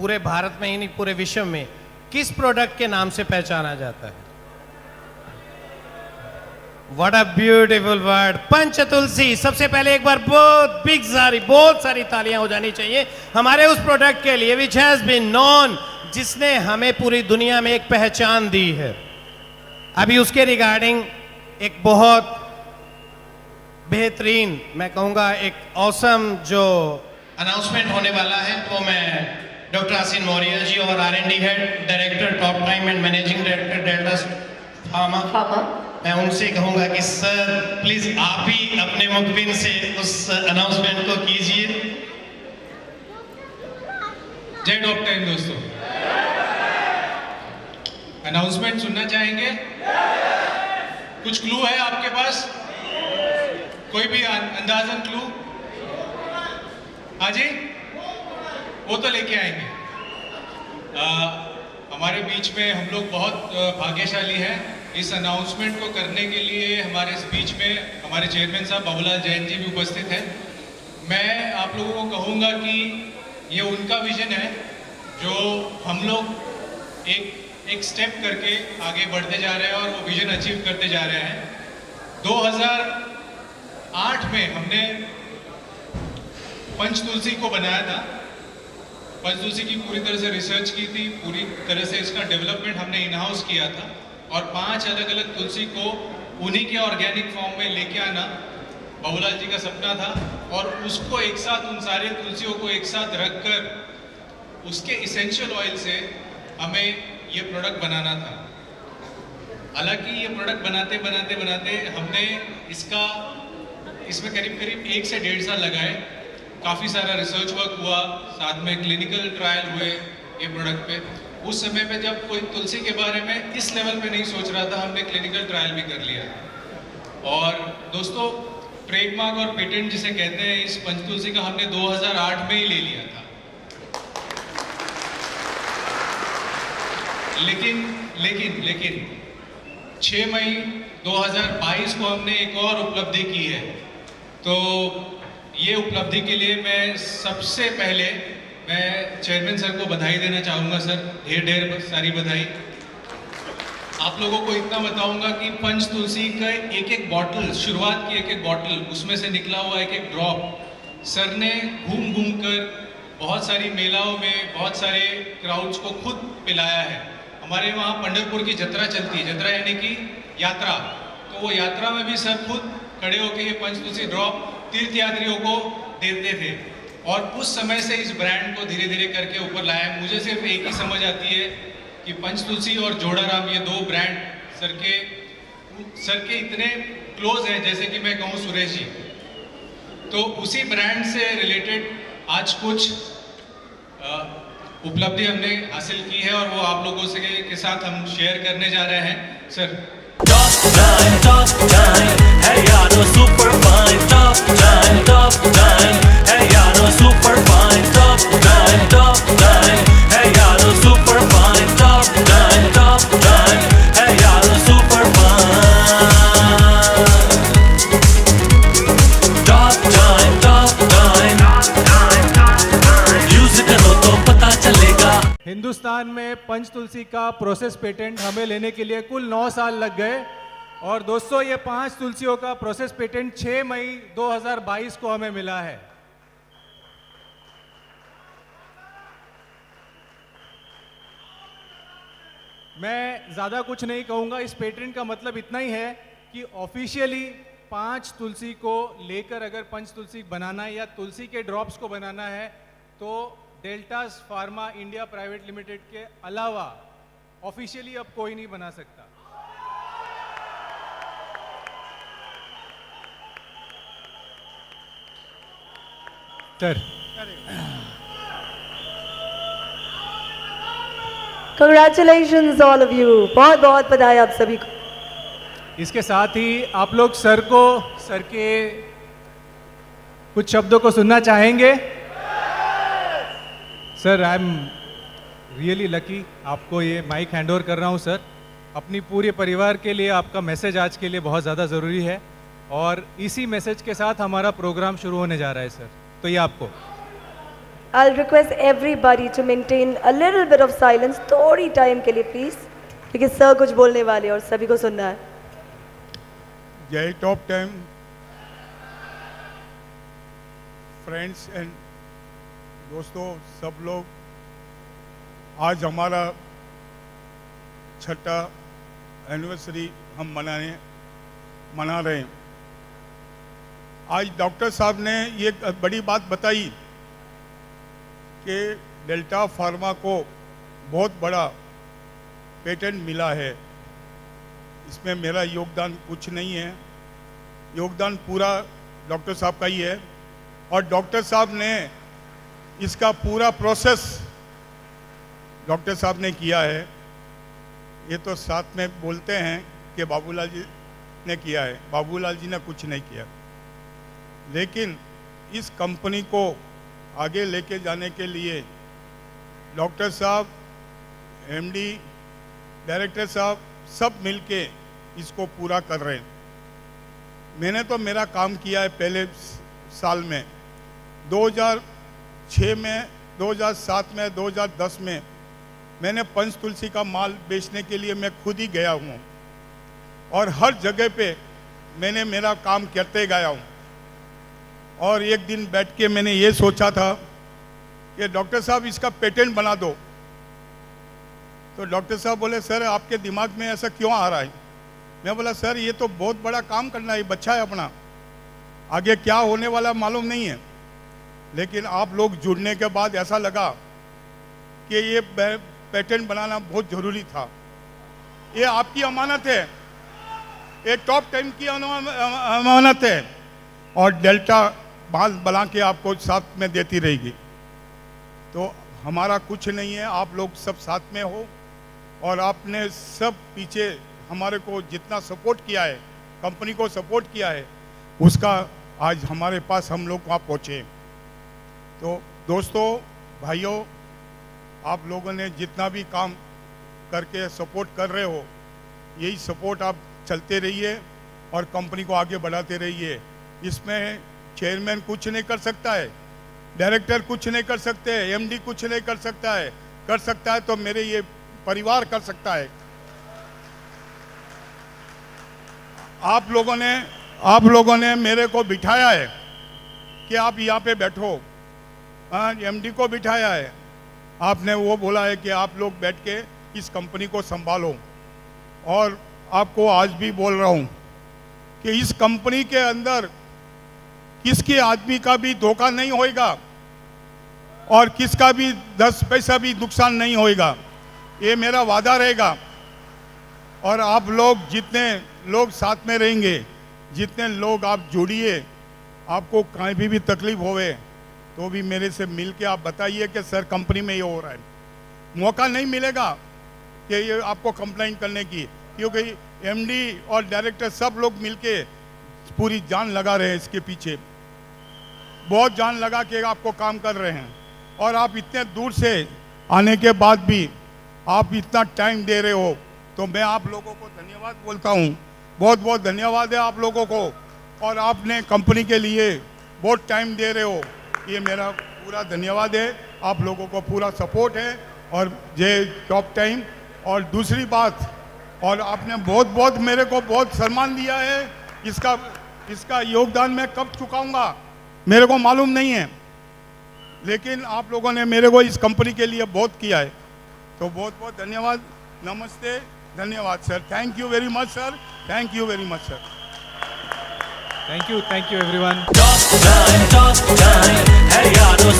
पूरे भारत में ही नहीं पूरे विश्व में किस प्रोडक्ट के नाम से पहचाना जाता है? What a beautiful word, पंच तुलसी। सबसे पहले एक बार बहुत सारी तालियां हो जानी चाहिए हमारे उस प्रोडक्ट के लिए which has been known, जिसने हमें पूरी दुनिया में एक पहचान दी है। अभी उसके रिगार्डिंग एक बहुत बेहतरीन, मैं कहूंगा एक ऑसम जो अनाउंसमेंट होने वाला है, तो मैं डॉक्टर आसिन मौर्य जी और R&D head, director top time and managing director delta pharma, मैं उनसे कहूंगा कि सर प्लीज आप ही अपने मुखबिन से उस अनाउंसमेंट को कीजिए। जय टॉप टाइम दोस्तों, अनाउंसमेंट सुनना चाहेंगे? कुछ क्लू है आपके पास? कोई भी अंदाजन क्लू? हाँ जी, वो तो लेके आएंगे। हमारे बीच में हम लोग बहुत भाग्यशाली हैं। इस अनाउंसमेंट को करने के लिए हमारे इस बीच में हमारे चेयरमैन साहब बाबूलाल जैन जी भी उपस्थित हैं। मैं आप लोगों को कहूँगा कि ये उनका विजन है जो हम लोग एक स्टेप करके आगे बढ़ते जा रहे हैं और वो विजन अचीव करते जा रहे हैं। 2008 में हमने पंच तुलसी को बनाया था। पंच तुलसी की पूरी तरह से रिसर्च की थी, पूरी तरह से इसका डेवलपमेंट हमने इन हाउस किया था और 5 अलग अलग तुलसी को उन्हीं के ऑर्गेनिक फॉर्म में लेके आना बाबूलाल जी का सपना था और उसको एक साथ, उन सारे तुलसियों को एक साथ रखकर उसके इसेंशियल ऑयल से हमें ये प्रोडक्ट बनाना था। हालांकि ये प्रोडक्ट बनाते बनाते बनाते हमने इसमें करीब 1 से 1.5 साल लगाए। काफ़ी सारा रिसर्च वर्क हुआ, साथ में क्लिनिकल ट्रायल हुए ये प्रोडक्ट पे। उस समय पे जब कोई तुलसी के बारे में इस लेवल पे नहीं सोच रहा था, हमने क्लिनिकल ट्रायल भी कर लिया। और दोस्तों, ट्रेडमार्क और पेटेंट जिसे कहते हैं इस पंच तुलसी का हमने 2008 में ही ले लिया था। लेकिन 6 मई 2022 को हमने एक और उपलब्धि की है। तो ये उपलब्धि के लिए मैं सबसे पहले चेयरमैन सर को बधाई देना चाहूँगा। सर ढेर सारी बधाई। आप लोगों को इतना बताऊंगा कि पंच तुलसी का एक बॉटल, शुरुआत की एक बॉटल, उसमें से निकला हुआ एक ड्रॉप सर ने घूम कर बहुत सारी मेलाओं में बहुत सारे क्राउड्स को खुद पिलाया है। हमारे वहाँ पंढरपुर की जत्रा चलती है, जत्रा यानी कि यात्रा, तो वो यात्रा में भी सर खुद खड़े होकर ये पंच तुलसी ड्रॉप तीर्थयात्रियों को देते थे और उस समय से इस ब्रांड को धीरे धीरे करके ऊपर लाया। मुझे सिर्फ एक ही समझ आती है कि पंच तुलसी और जोड़ाराम, ये 2 ब्रांड सर के इतने क्लोज हैं, जैसे कि मैं कहूँ सुरेश जी। तो उसी ब्रांड से रिलेटेड आज कुछ उपलब्धि हमने हासिल की है और वो आप लोगों के साथ हम शेयर करने जा रहे हैं। Sir top time, hey yaaro super fine, top time, hey yaaro super fine, top time, hey yaaro super fine, top time, hey yaaro super fine, top time, use करो तो पता चलेगा। हिंदुस्तान में पंच तुलसी का प्रोसेस पेटेंट हमें लेने के लिए कुल 9 साल लग गए और दोस्तों ये 5 तुलसियों का प्रोसेस पेटेंट 6 मई 2022 को हमें मिला है। मैं ज़्यादा कुछ नहीं कहूँगा। इस पेटेंट का मतलब इतना ही है कि ऑफिशियली 5 तुलसी को लेकर अगर पंच तुलसी बनाना है या तुलसी के ड्रॉप्स को बनाना है तो delta pharma India private limited के अलावा ऑफिशियली अब कोई नहीं बना सकता। Sir Congratulations all of you, बहुत बहुत बधाई आप सभी को। इसके साथ ही आप लोग सर के कुछ शब्दों को सुनना चाहेंगे? Sir I am really lucky, आपको ये माइक हैंड ओवर कर रहा हूँ सर। अपनी पूरे परिवार के लिए आपका मैसेज आज के लिए बहुत ज़्यादा ज़रूरी है और इसी मैसेज के साथ हमारा प्रोग्राम शुरू होने जा रहा है सर। तो ये आपको I'll request everybody to maintain a little bit of silence, थोड़ी टाइम के लिए प्लीज, क्योंकि सर कुछ बोलने वाले और सभी को सुनना है. जय टॉप टाइम फ्रेंड्स एंड दोस्तों, सब लोग, आज हमारा 6ठा एनिवर्सरी हम मना रहे हैं. आज डॉक्टर साहब ने ये बड़ी बात बताई कि डेल्टा फार्मा को बहुत बड़ा पेटेंट मिला है. इसमें मेरा योगदान कुछ नहीं है, योगदान पूरा डॉक्टर साहब का ही है. और डॉक्टर साहब ने इसका पूरा प्रोसेस डॉक्टर साहब ने किया है. ये तो साथ में बोलते हैं कि बाबूलाल जी ने किया है, बाबूलाल जी ने कुछ नहीं किया. लेकिन इस कंपनी को आगे लेके जाने के लिए डॉक्टर साहब, एमडी, डायरेक्टर साहब सब मिलके इसको पूरा कर रहे हैं. मैंने तो मेरा काम किया है पहले साल में, 2006 में, 2007 में, 2010 में मैंने पंचतुलसी का माल बेचने के लिए मैं खुद ही गया हूँ और हर जगह पे मैंने मेरा काम करते गया हूँ. और एक दिन बैठ के मैंने ये सोचा था कि डॉक्टर साहब इसका पेटेंट बना दो. तो डॉक्टर साहब बोले, सर आपके दिमाग में ऐसा क्यों आ रहा है? मैं बोला, सर ये तो बहुत बड़ा काम करना है, बच्चा है अपना, आगे क्या होने वाला मालूम नहीं है. लेकिन आप लोग जुड़ने के बाद ऐसा लगा कि ये पेटेंट बनाना बहुत ज़रूरी था. ये आपकी अमानत है, ये टॉप टाइम की अमानत है और डेल्टा माल बना के आपको साथ में देती रहेगी. तो हमारा कुछ नहीं है, आप लोग सब साथ में हो और आपने सब पीछे हमारे को जितना सपोर्ट किया है, कंपनी को सपोर्ट किया है, उसका आज हमारे पास हम लोग वहाँ पहुँचे. तो दोस्तों, भाइयों, आप लोगों ने जितना भी काम करके सपोर्ट कर रहे हो, यही सपोर्ट आप चलते रहिए और कंपनी को आगे बढ़ाते रहिए. इसमें चेयरमैन कुछ नहीं कर सकता है, डायरेक्टर कुछ नहीं कर सकते, एमडी कुछ नहीं कर सकता है तो मेरे ये परिवार कर सकता है. आप लोगों ने मेरे को बिठाया है कि आप यहाँ पे बैठो. एमडी को बिठाया है, आपने वो बोला है कि आप लोग बैठ के इस कंपनी को संभालो. और आपको आज भी बोल रहा हूँ कि इस कंपनी के अंदर किसके आदमी का भी धोखा नहीं होएगा और किसका भी 10 पैसा भी नुकसान नहीं होएगा, ये मेरा वादा रहेगा. और आप लोग जितने लोग साथ में रहेंगे, जितने लोग आप जुड़िए, आपको कहीं भी तकलीफ होवे तो भी मेरे से मिल के आप बताइए कि सर कंपनी में ये हो रहा है. मौका नहीं मिलेगा कि ये आपको कंप्लेंट करने की, क्योंकि एमडी और डायरेक्टर सब लोग मिलके पूरी जान लगा रहे हैं इसके पीछे, बहुत जान लगा के आपको काम कर रहे हैं. और आप इतने दूर से आने के बाद भी आप इतना टाइम दे रहे हो, तो मैं आप लोगों को धन्यवाद बोलता हूँ. बहुत बहुत धन्यवाद है आप लोगों को. और आपने कंपनी के लिए बहुत टाइम दे रहे हो, ये मेरा पूरा धन्यवाद है. आप लोगों को पूरा सपोर्ट है और जय टॉप टाइम. और दूसरी बात, और आपने बहुत बहुत मेरे को बहुत सम्मान दिया है, इसका योगदान मैं कब चुकाऊंगा मेरे को मालूम नहीं है, लेकिन आप लोगों ने मेरे को इस कंपनी के लिए बहुत किया है. तो बहुत बहुत धन्यवाद. नमस्ते, धन्यवाद sir. Thank you very much sir, thank you very much sir. Thank you everyone. Top time है यारो